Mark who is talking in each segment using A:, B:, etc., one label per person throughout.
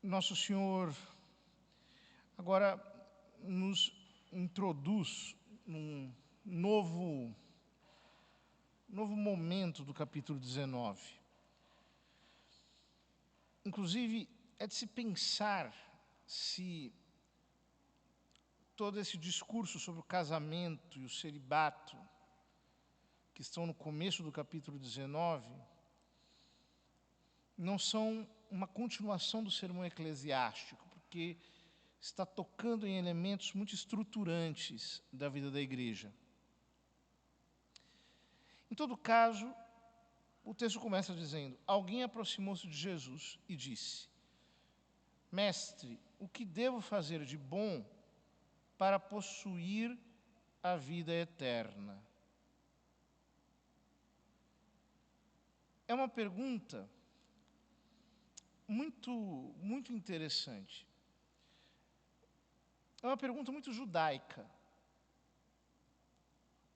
A: Nosso Senhor agora nos introduz num novo momento do capítulo 19. Inclusive, é de se pensar se todo esse discurso sobre o casamento e o celibato, que estão no começo do capítulo 19, não são uma continuação do sermão eclesiástico, porque está tocando em elementos muito estruturantes da vida da igreja. Em todo caso, o texto começa dizendo: alguém aproximou-se de Jesus e disse: Mestre, o que devo fazer de bom para possuir a vida eterna? É uma pergunta muito interessante. É uma pergunta muito judaica.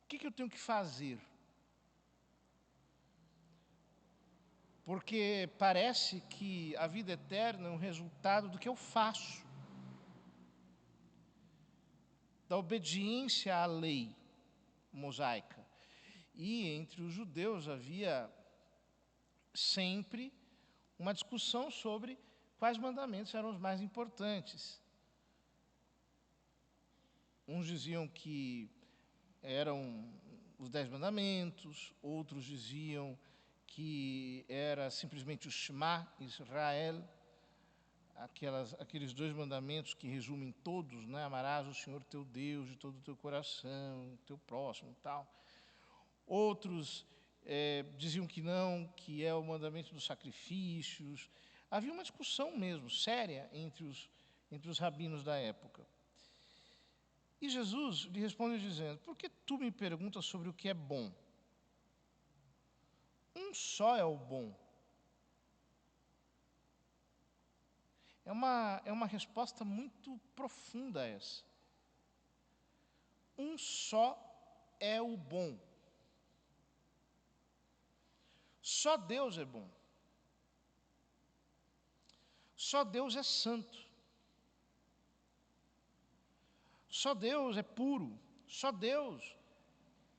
A: O que eu tenho que fazer? Porque parece que a vida eterna é um resultado do que eu faço, da obediência à lei mosaica. E entre os judeus havia sempre uma discussão sobre quais mandamentos eram os mais importantes. Uns diziam que eram os 10 mandamentos, outros diziam que era simplesmente o Shema Israel, aqueles 2 mandamentos que resumem todos, né? Amarás o Senhor teu Deus de todo o teu coração, teu próximo e tal. Outros diziam que não, que é o mandamento dos sacrifícios. Havia uma discussão mesmo, séria, entre os rabinos da época. E Jesus lhe responde dizendo: por que tu me perguntas sobre o que é bom? Um só é o bom. É uma resposta muito profunda essa. Um só é o bom. Só Deus é bom. Só Deus é santo. Só Deus é puro. Só Deus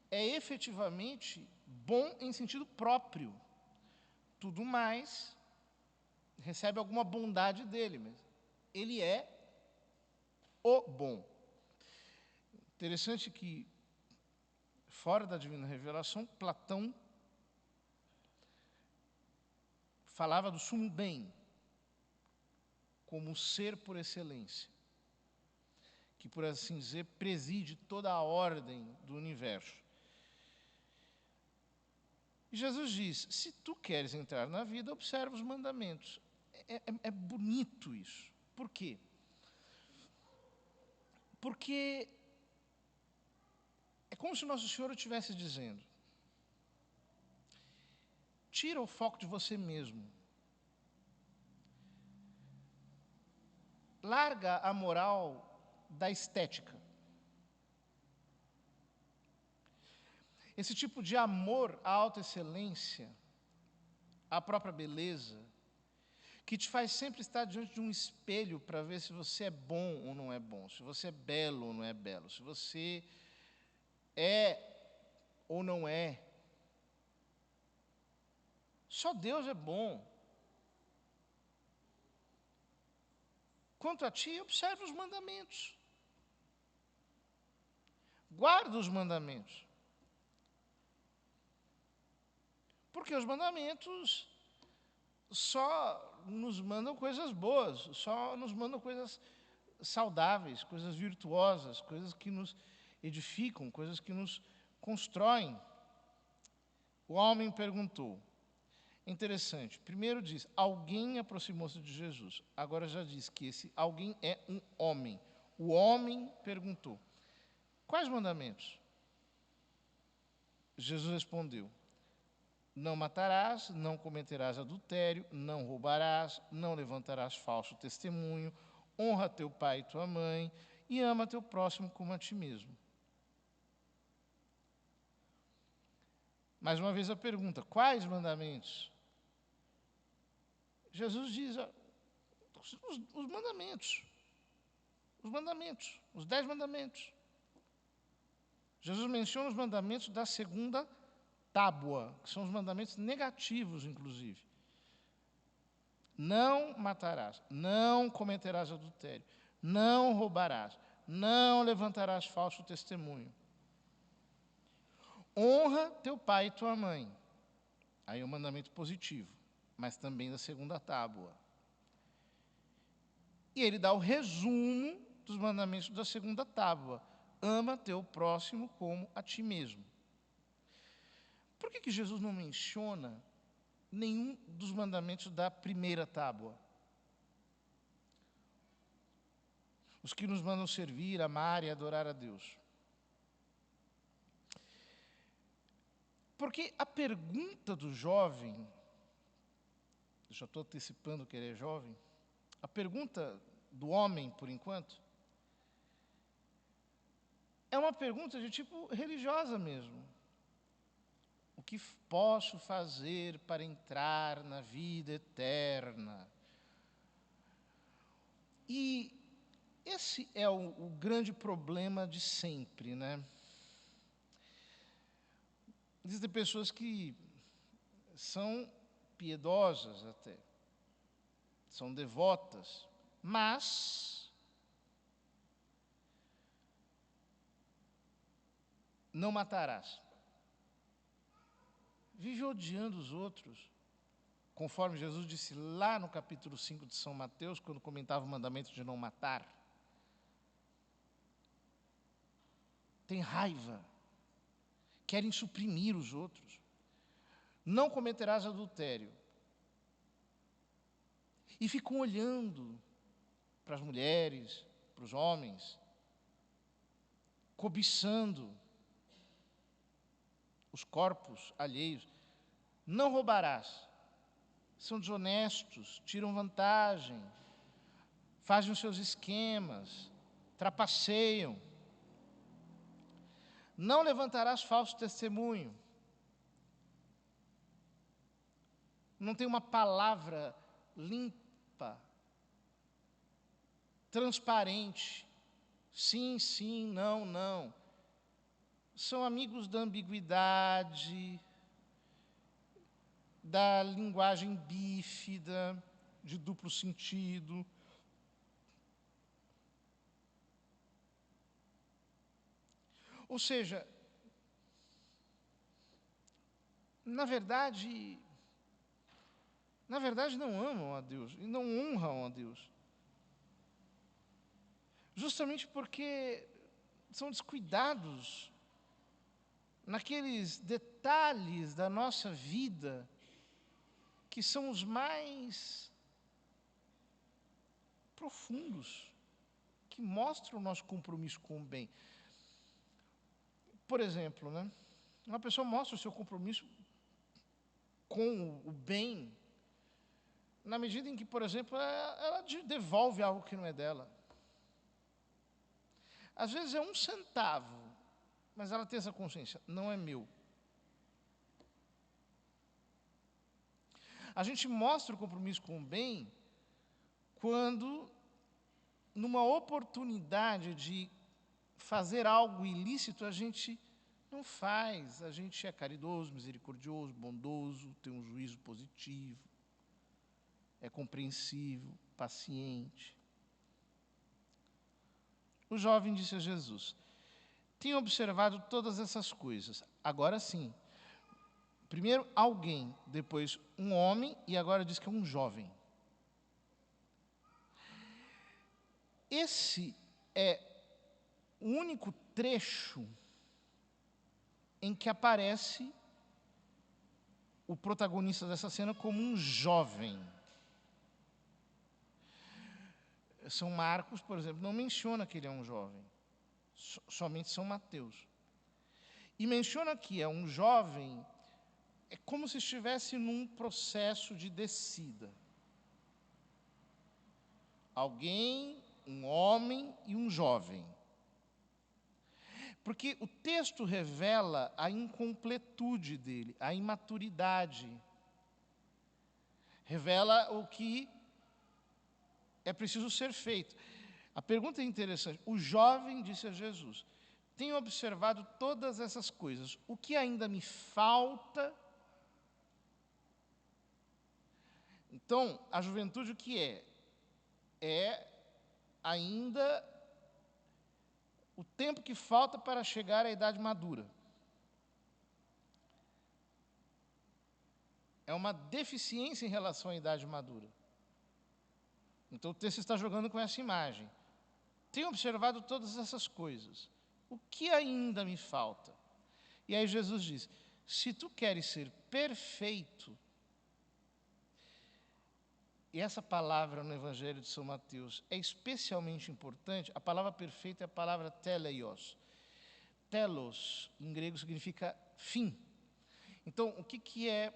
A: é efetivamente bom em sentido próprio. Tudo mais recebe alguma bondade dele, mas ele é o bom. Interessante que, fora da divina revelação, Platão falava do sumo bem como ser por excelência, que, por assim dizer, preside toda a ordem do universo. E Jesus diz: se tu queres entrar na vida, observa os mandamentos. É bonito isso. Por quê? Porque é como se Nosso Senhor estivesse dizendo: tira o foco de você mesmo. Larga a moral da estética. Esse tipo de amor à autoexcelência, à própria beleza, que te faz sempre estar diante de um espelho para ver se você é bom ou não é bom, se você é belo ou não é belo, se você é ou não é. Só Deus é bom. Quanto a ti, observa os mandamentos. Guarda os mandamentos. Porque os mandamentos só nos mandam coisas boas, só nos mandam coisas saudáveis, coisas virtuosas, coisas que nos edificam, coisas que nos constroem. O homem perguntou. Interessante. Primeiro diz: alguém aproximou-se de Jesus. Agora já diz que esse alguém é um homem. O homem perguntou: quais mandamentos? Jesus respondeu: não matarás, não cometerás adultério, não roubarás, não levantarás falso testemunho, honra teu pai e tua mãe e ama teu próximo como a ti mesmo. Mais uma vez a pergunta: quais mandamentos? Jesus diz: Os mandamentos. Os mandamentos. Os 10 mandamentos. Jesus menciona os mandamentos da segunda tábua, que são os mandamentos negativos, inclusive. Não matarás, não cometerás adultério, não roubarás, não levantarás falso testemunho. Honra teu pai e tua mãe. Aí é um mandamento positivo, mas também da segunda tábua. E ele dá o resumo dos mandamentos da segunda tábua. Ama teu próximo como a ti mesmo. Por que Jesus não menciona nenhum dos mandamentos da primeira tábua? Os que nos mandam servir, amar e adorar a Deus. Porque a pergunta do jovem, eu já estou antecipando que ele é jovem, a pergunta do homem, por enquanto, é uma pergunta de tipo religiosa mesmo. O que posso fazer para entrar na vida eterna? E esse é o grande problema de sempre, né? Existem pessoas que são piedosas até, são devotas, mas não matarás. Vive odiando os outros, conforme Jesus disse lá no capítulo 5 de São Mateus, quando comentava o mandamento de não matar. Tem raiva, querem suprimir os outros. Não cometerás adultério. E ficam olhando para as mulheres, para os homens, cobiçando os corpos alheios. Não roubarás. São desonestos, tiram vantagem, fazem os seus esquemas, trapaceiam. Não levantarás falso testemunho. Não tem uma palavra limpa, transparente. Sim, sim, não, não. São amigos da ambiguidade, da linguagem bífida, de duplo sentido. Ou seja, na verdade não amam a Deus e não honram a Deus. Justamente porque são descuidados naqueles detalhes da nossa vida que são os mais profundos, que mostram o nosso compromisso com o bem. Por exemplo, né, uma pessoa mostra o seu compromisso com o bem na medida em que, por exemplo, ela devolve algo que não é dela. Às vezes é 1 centavo, mas ela tem essa consciência, não é meu. A gente mostra o compromisso com o bem quando, numa oportunidade de fazer algo ilícito, a gente não faz. A gente é caridoso, misericordioso, bondoso, tem um juízo positivo, é compreensivo, paciente. O jovem disse a Jesus: tenho observado todas essas coisas. Agora sim. Primeiro alguém, depois um homem e agora diz que é um jovem. Esse é o único trecho em que aparece o protagonista dessa cena como um jovem. São Marcos, por exemplo, não menciona que ele é um jovem. Somente São Mateus. E menciona que é um jovem, é como se estivesse num processo de descida. Alguém, um homem e um jovem. Porque o texto revela a incompletude dele, a imaturidade. Revela o que é preciso ser feito. A pergunta é interessante. O jovem disse a Jesus: tenho observado todas essas coisas, o que ainda me falta? Então, a juventude o que é? É ainda o tempo que falta para chegar à idade madura. É uma deficiência em relação à idade madura. Então, o texto está jogando com essa imagem. Tenho observado todas essas coisas. O que ainda me falta? E aí Jesus diz: se tu queres ser perfeito, e essa palavra no Evangelho de São Mateus é especialmente importante, a palavra perfeito é a palavra teleios. Telos, em grego, significa fim. Então, o que é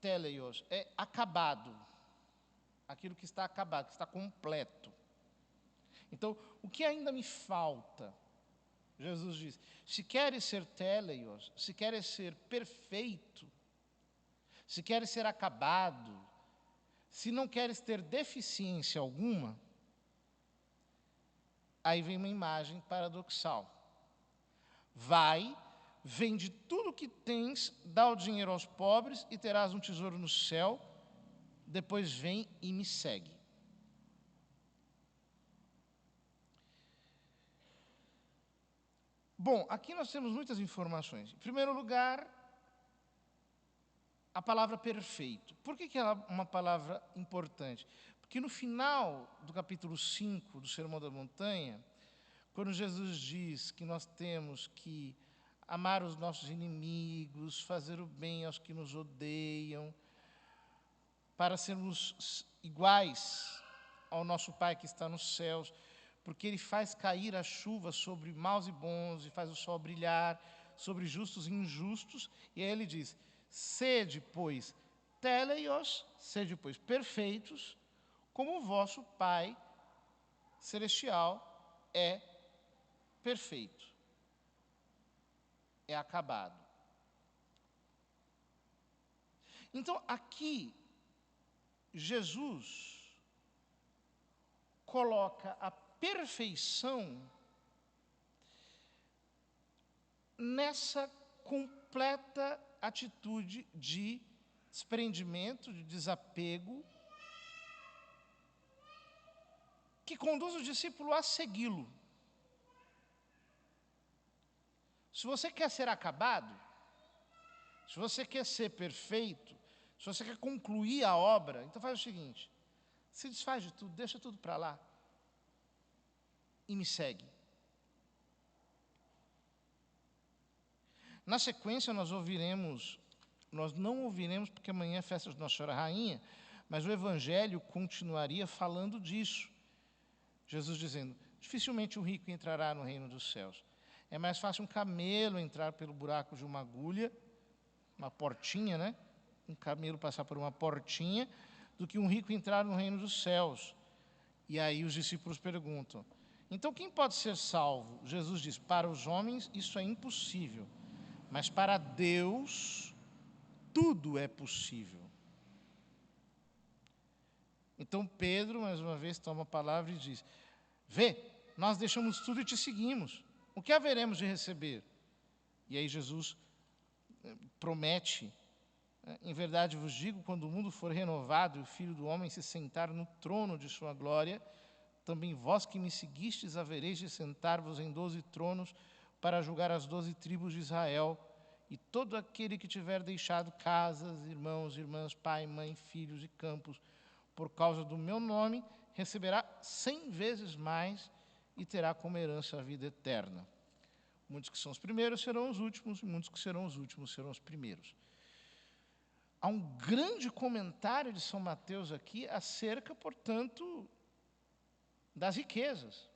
A: teleios? É acabado. Aquilo que está acabado, que está completo. Então, o que ainda me falta? Jesus diz: se queres ser teleios, se queres ser perfeito, se queres ser acabado, se não queres ter deficiência alguma, aí vem uma imagem paradoxal. Vai, vende tudo o que tens, dá o dinheiro aos pobres e terás um tesouro no céu, depois vem e me segue. Bom, aqui nós temos muitas informações. Em primeiro lugar, a palavra perfeito. Por que ela é uma palavra importante? Porque no final do capítulo 5 do Sermão da Montanha, quando Jesus diz que nós temos que amar os nossos inimigos, fazer o bem aos que nos odeiam, para sermos iguais ao nosso Pai que está nos céus, porque Ele faz cair a chuva sobre maus e bons, e faz o sol brilhar sobre justos e injustos, e aí Ele diz: sede, pois, teleios, sede, pois, perfeitos, como o vosso Pai celestial é perfeito, é acabado. Então, aqui, Jesus coloca a perfeição nessa completa atitude de desprendimento, de desapego, que conduz o discípulo a segui-lo. Se você quer ser acabado, se você quer ser perfeito, se você quer concluir a obra, então faz o seguinte: se desfaz de tudo, deixa tudo para lá e me segue. Na sequência nós não ouviremos porque amanhã é festa de Nossa Senhora Rainha, mas o Evangelho continuaria falando disso. Jesus dizendo: dificilmente o rico entrará no reino dos céus. É mais fácil um camelo entrar pelo buraco de uma agulha, uma portinha, né? Um camelo passar por uma portinha, do que um rico entrar no reino dos céus. E aí os discípulos perguntam: então quem pode ser salvo? Jesus diz: para os homens isso é impossível, mas para Deus tudo é possível. Então Pedro, mais uma vez, toma a palavra e diz: vê, nós deixamos tudo e te seguimos. O que haveremos de receber? E aí Jesus promete: em verdade vos digo, quando o mundo for renovado e o Filho do Homem se sentar no trono de sua glória, também vós que me seguistes havereis de sentar-vos em 12 tronos para julgar as 12 tribos de Israel. E todo aquele que tiver deixado casas, irmãos, irmãs, pai, mãe, filhos e campos, por causa do meu nome, receberá 100 vezes mais e terá como herança a vida eterna. Muitos que são os primeiros serão os últimos, e muitos que serão os últimos serão os primeiros. Há um grande comentário de São Mateus aqui acerca, portanto, das riquezas.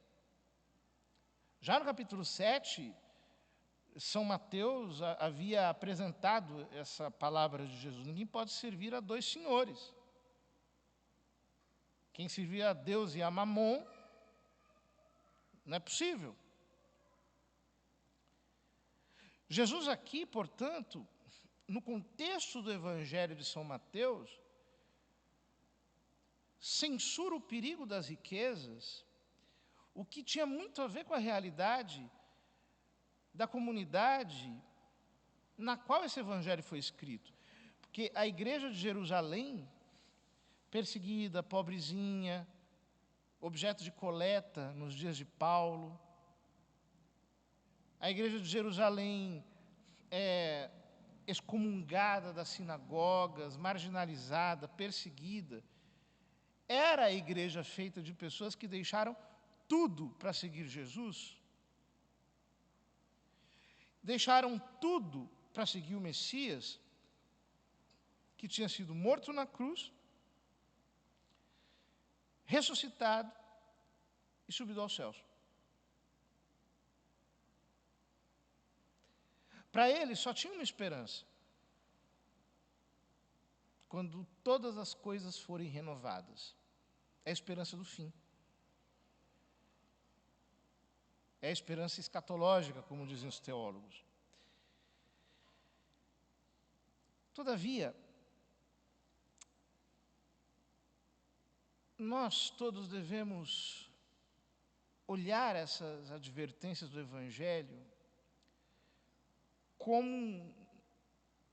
A: Já no capítulo 7, São Mateus havia apresentado essa palavra de Jesus: ninguém pode servir a 2 senhores. Quem servir a Deus e a Mamon, não é possível. Jesus aqui, portanto, no contexto do Evangelho de São Mateus, censura o perigo das riquezas, o que tinha muito a ver com a realidade da comunidade na qual esse evangelho foi escrito. Porque a igreja de Jerusalém, perseguida, pobrezinha, objeto de coleta nos dias de Paulo, a igreja de Jerusalém excomungada das sinagogas, marginalizada, perseguida, era a igreja feita de pessoas que deixaram tudo para seguir Jesus, deixaram tudo para seguir o Messias, que tinha sido morto na cruz, ressuscitado e subido aos céus. Para ele só tinha uma esperança: quando todas as coisas forem renovadas. É a esperança do fim. É a esperança escatológica, como dizem os teólogos. Todavia, nós todos devemos olhar essas advertências do Evangelho como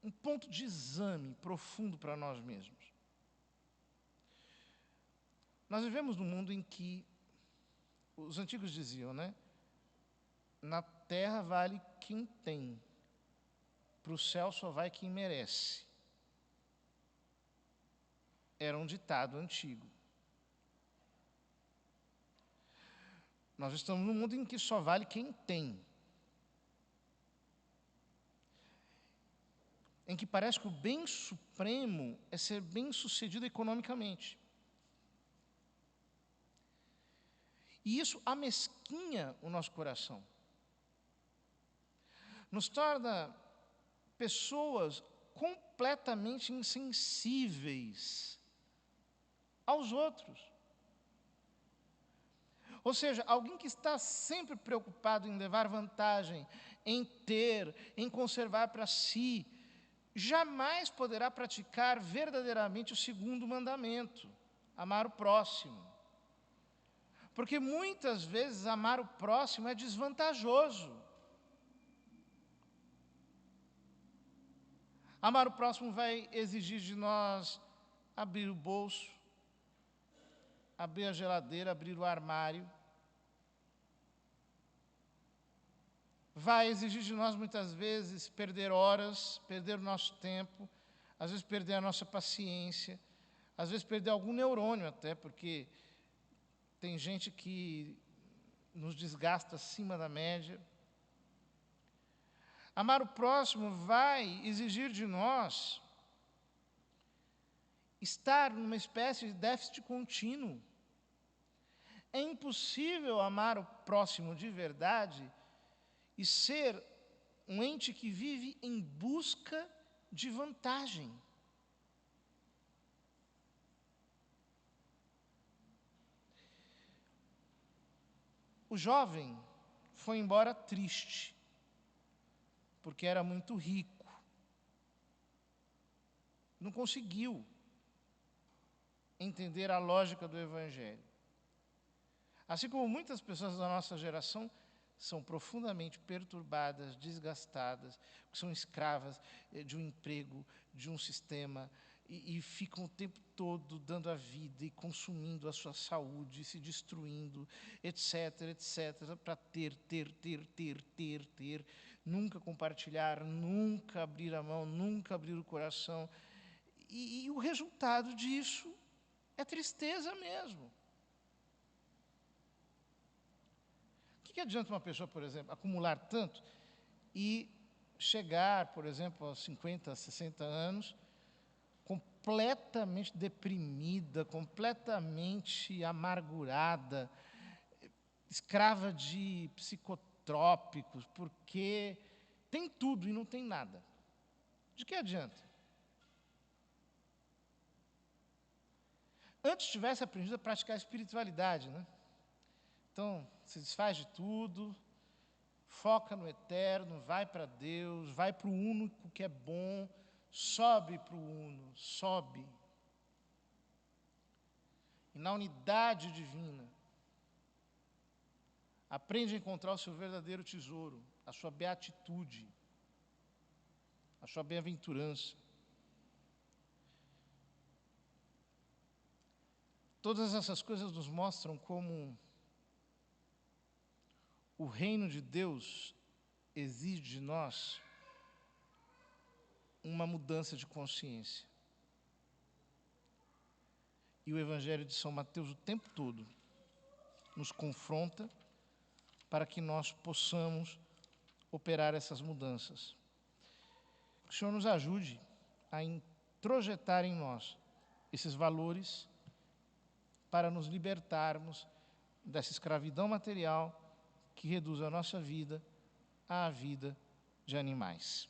A: um ponto de exame profundo para nós mesmos. Nós vivemos num mundo em que os antigos diziam, né? Na terra vale quem tem, para o céu só vai quem merece. Era um ditado antigo. Nós estamos num mundo em que só vale quem tem. Em que parece que o bem supremo é ser bem-sucedido economicamente. E isso amesquinha o nosso coração. Nos torna pessoas completamente insensíveis aos outros. Ou seja, alguém que está sempre preocupado em levar vantagem, em ter, em conservar para si, jamais poderá praticar verdadeiramente o segundo mandamento: amar o próximo. Porque muitas vezes amar o próximo é desvantajoso. Amar o próximo vai exigir de nós abrir o bolso, abrir a geladeira, abrir o armário. Vai exigir de nós, muitas vezes, perder horas, perder o nosso tempo, às vezes perder a nossa paciência, às vezes perder algum neurônio até, porque tem gente que nos desgasta acima da média. Amar o próximo vai exigir de nós estar numa espécie de déficit contínuo. É impossível amar o próximo de verdade e ser um ente que vive em busca de vantagem. O jovem foi embora triste, porque era muito rico. Não conseguiu entender a lógica do Evangelho. Assim como muitas pessoas da nossa geração são profundamente perturbadas, desgastadas, são escravas de um emprego, de um sistema, e ficam o tempo todo dando a vida e consumindo a sua saúde, se destruindo, etc., para ter, nunca compartilhar, nunca abrir a mão, nunca abrir o coração. E o resultado disso é tristeza mesmo. O que adianta uma pessoa, por exemplo, acumular tanto e chegar, por exemplo, aos 50, 60 anos, completamente deprimida, completamente amargurada, escrava de psicotrópicos, porque tem tudo e não tem nada? De que adianta? Antes tivesse aprendido a praticar a espiritualidade, né? Então, se desfaz de tudo, foca no eterno, vai para Deus, vai para o único que é bom, sobe para o uno, sobe. e na unidade divina. Aprende a encontrar o seu verdadeiro tesouro, a sua beatitude, a sua bem-aventurança. Todas essas coisas nos mostram como o reino de Deus exige de nós uma mudança de consciência. E o Evangelho de São Mateus o tempo todo nos confronta para que nós possamos operar essas mudanças. Que o Senhor nos ajude a introjetar em nós esses valores para nos libertarmos dessa escravidão material que reduz a nossa vida à vida de animais.